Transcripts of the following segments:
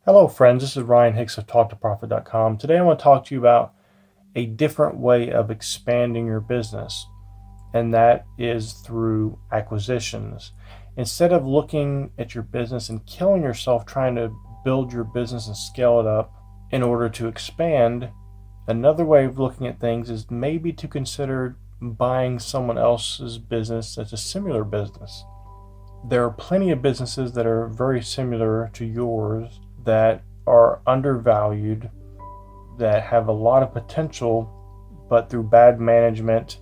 Hello, friends. This is Ryan Hicks of TaughtToProfit.com. Today, I want to talk to you about a different way of expanding your business, and that is through acquisitions. Instead of looking at your business and killing yourself trying to build your business and scale it up in order to expand, another way of looking at things is maybe to consider buying someone else's business that's a similar business. There are plenty of businesses that are very similar to yours that are undervalued, that have a lot of potential, but through bad management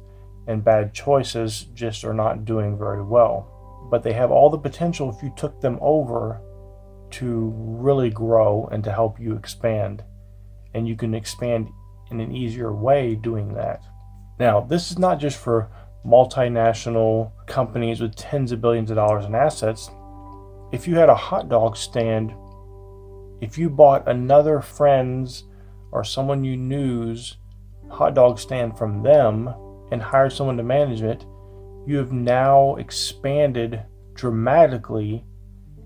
and bad choices just are not doing very well. But they have all the potential if you took them over to really grow and to help you expand. And you can expand in an easier way doing that. Now, this is not just for multinational companies with tens of billions of dollars in assets. If you had a hot dog stand, if you bought another friend's or someone you knew's hot dog stand from them and hired someone to manage it, you have now expanded dramatically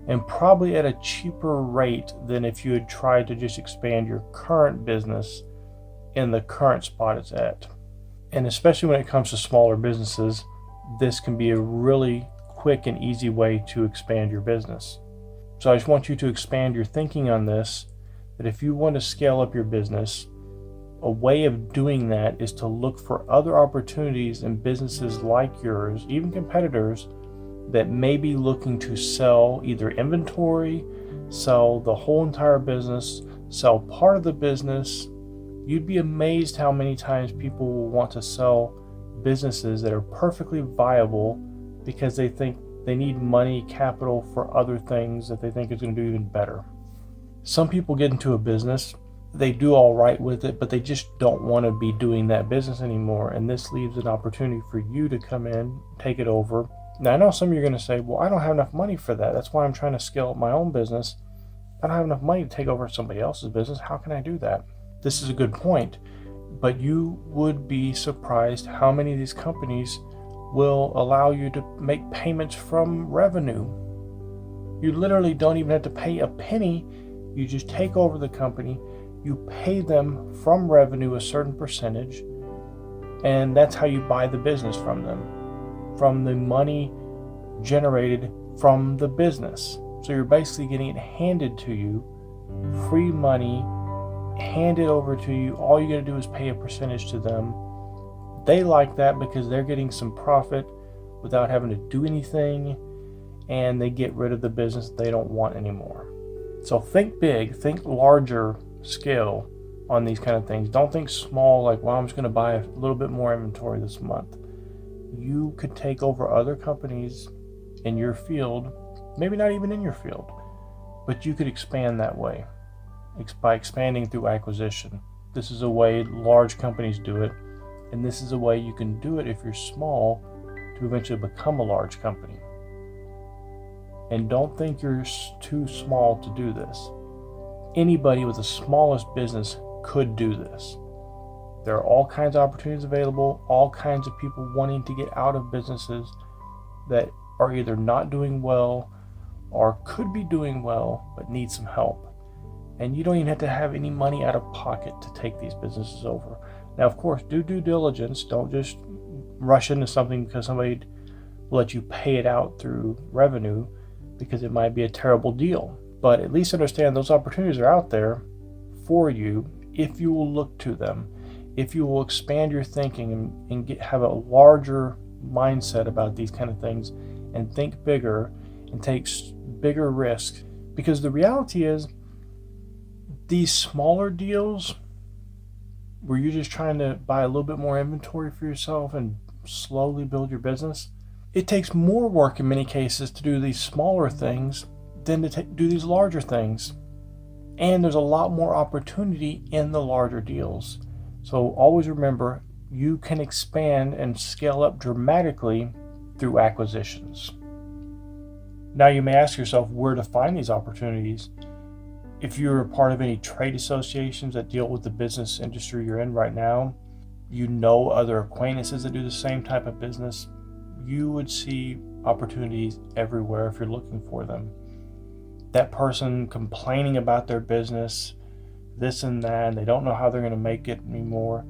and probably at a cheaper rate than if you had tried to just expand your current business in the current spot it's at. And especially when it comes to smaller businesses, this can be a really quick and easy way to expand your business. So I just want you to expand your thinking on this, that if you want to scale up your business, a way of doing that is to look for other opportunities in businesses like yours, even competitors, that may be looking to sell either inventory, sell the whole entire business, sell part of the business. You'd be amazed how many times people will want to sell businesses that are perfectly viable because they think they need money, capital for other things that they think is going to do even better. Some people get into a business, they do all right with it, but they just don't want to be doing that business anymore. And this leaves an opportunity for you to come in, take it over. Now, I know some of you are going to say, well, I don't have enough money for that. That's why I'm trying to scale up my own business. I don't have enough money to take over somebody else's business. How can I do that? This is a good point, but you would be surprised how many of these companies will allow you to make payments from revenue. You literally don't even have to pay a penny. You just take over the company, you pay them from revenue a certain percentage, and that's how you buy the business from them, from the money generated from the business. So you're basically getting it handed to you, free money, handed over to you. All you got to do is pay a percentage to them. They like that because they're getting some profit without having to do anything, and they get rid of the business they don't want anymore. So think big, think larger scale on these kind of things. Don't think small, like, well, I'm just going to buy a little bit more inventory this month. You could take over other companies in your field, maybe not even in your field, but you could expand that way by expanding through acquisition. This is a way large companies do it, and this is a way you can do it if you're small to eventually become a large company. And don't think you're too small to do this. Anybody with the smallest business could do this. There are all kinds of opportunities available, all kinds of people wanting to get out of businesses that are either not doing well or could be doing well but need some help. And you don't even have to have any money out of pocket to take these businesses over. Now, of course, do due diligence. Don't just rush into something because somebody will let you pay it out through revenue, because it might be a terrible deal. But at least understand those opportunities are out there for you if you will look to them, if you will expand your thinking and have a larger mindset about these kind of things and think bigger and take bigger risks. Because the reality is, these smaller deals where you're just trying to buy a little bit more inventory for yourself and slowly build your business, it takes more work in many cases to do these smaller things than to do these larger things. And there's a lot more opportunity in the larger deals. So always remember, you can expand and scale up dramatically through acquisitions. Now you may ask yourself where to find these opportunities. If you're a part of any trade associations that deal with the business industry you're in right now, you know other acquaintances that do the same type of business, you would see opportunities everywhere if you're looking for them. that person complaining about their business, this and that, and they don't know how they're going to make it anymore.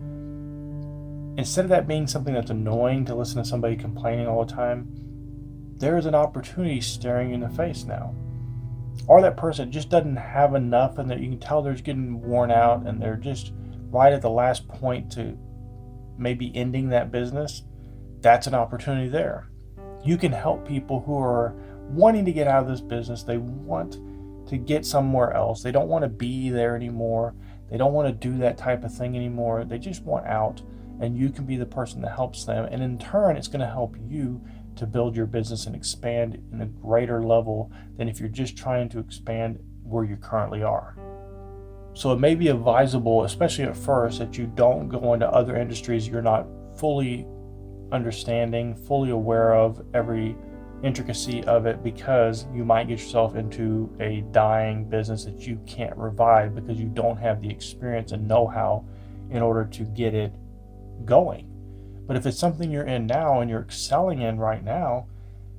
Instead of that being something that's annoying to listen to somebody complaining all the time, there is an opportunity staring you in the face now. Or that person just doesn't have enough, and that you can tell they're getting worn out and they're just right at the last point to maybe ending that business. That's an opportunity there. You can help people who are wanting to get out of this business. They want to get somewhere else. They don't want to be there anymore. They don't want to do that type of thing anymore. They just want out, and you can be the person that helps them. And in turn, it's going to help you to build your business and expand in a greater level than if you're just trying to expand where you currently are. So it may be advisable, especially at first, that you don't go into other industries you're not fully understanding, fully aware of every intricacy of it, because you might get yourself into a dying business that you can't revive because you don't have the experience and know-how in order to get it going. But if it's something you're in now and you're excelling in right now,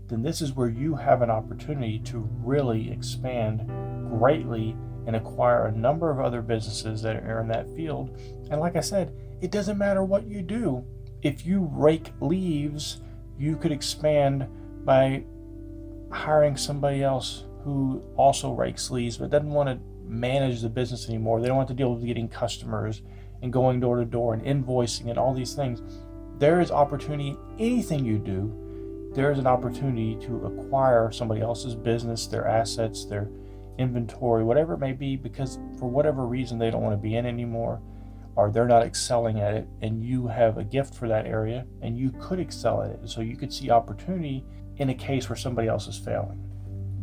then this is where you have an opportunity to really expand greatly and acquire a number of other businesses that are in that field. And like I said, it doesn't matter what you do. If you rake leaves, you could expand by hiring somebody else who also rakes leaves but doesn't want to manage the business anymore. They don't want to deal with getting customers and going door to door and invoicing and all these things. There is opportunity in anything you do. There is an opportunity to acquire somebody else's business, their assets, their inventory, whatever it may be, because for whatever reason they don't want to be in anymore, or they're not excelling at it, and you have a gift for that area and you could excel at it. So you could see opportunity in a case where somebody else is failing.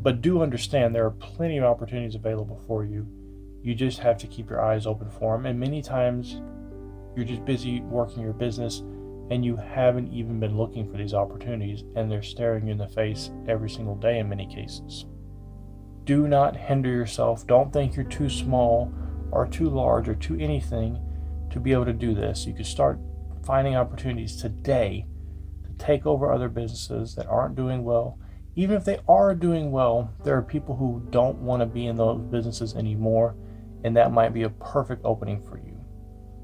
But do understand there are plenty of opportunities available for you. You just have to keep your eyes open for them. And many times you're just busy working your business and you haven't even been looking for these opportunities, and they're staring you in the face every single day in many cases. Do not hinder yourself. Don't think you're too small or too large or too anything to be able to do this. You can start finding opportunities today to take over other businesses that aren't doing well. Even if they are doing well, there are people who don't want to be in those businesses anymore, and that might be a perfect opening for you.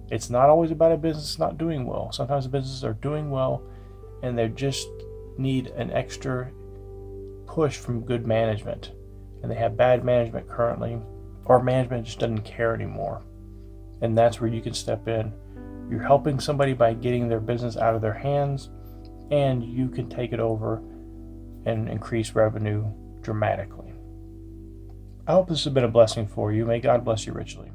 It's not always about a business not doing well. Sometimes the businesses are doing well and they just need an extra push from good management, and they have bad management currently, or management just doesn't care anymore. And that's where you can step in. You're helping somebody by getting their business out of their hands, and you can take it over and increase revenue dramatically. I hope this has been a blessing for you. May God bless you richly.